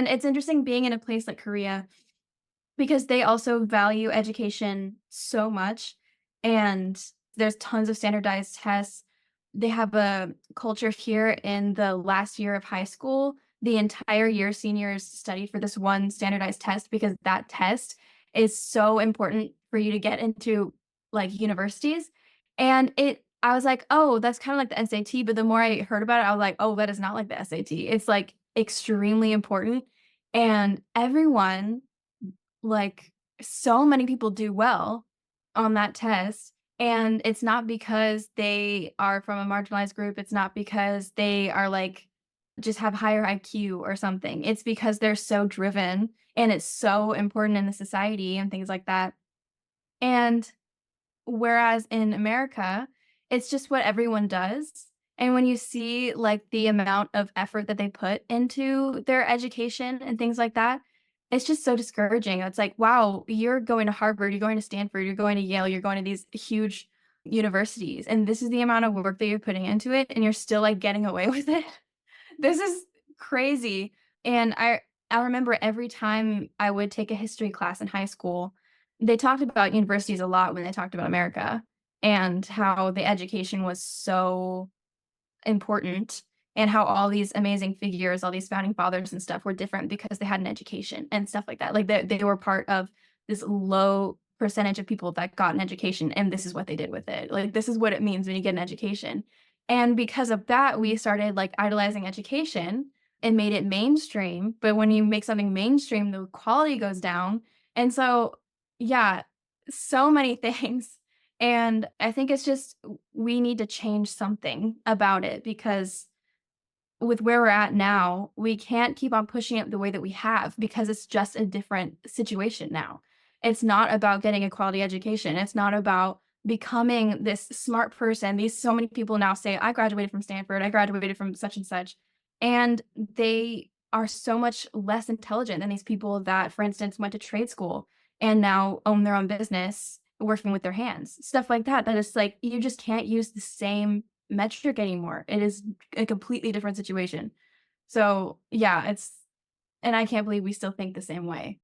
And it's interesting being in a place like Korea because they also value education so much, and there's tons of standardized tests. They have a culture here in the last year of high school. The entire year, seniors studied for this one standardized test because that test is so important for you to get into, like, universities, and I was like, "Oh, that's kinda like the SAT," but the more I heard about it, I was like, "Oh, that is not like the SAT." It's, like, extremely important, and everyone, like, so many people do well on that test, and it's not because they are from a marginalized group, it's not because they are, like, just have higher IQ or something. It's because they're so driven, and it's so important in the society and things like that. And whereas in America, it's just what everyone does, and when you see, like, the amount of effort that they put into their education and things like that, it's just so discouraging. It's like, "Wow, you're going to Harvard, you're going to Stanford, you're going to Yale, you're going to these huge universities, and this is the amount of work that you're putting into it, and you're still, like, getting away with it." This is crazy, and I remember every time I would take a history class in high school, they talked about universities a lot when they talked about America and how the education was so important and how all these amazing figures, all these founding fathers and stuff were different because they had an education and stuff like that. Like, they were part of this low percentage of people that got an education, and this is what they did with it. Like, this is what it means when you get an education. And because of that, we started, like, idolizing education and made it mainstream, but when you make something mainstream, the quality goes down, and so yeah, so many things. And I think it's just we need to change something about it because with where we're at now, we can't keep on pushing it the way that we have because it's just a different situation now. It's not about getting a quality education. It's not about becoming this smart person. These so many people now say, I graduated from Stanford, I graduated from such and such. And they are so much less intelligent than these people that, for instance, went to trade school and now own their own business working with their hands. Stuff like that. That is like you just can't use the same metric anymore. It is a completely different situation. So, yeah, it's and I can't believe we still think the same way.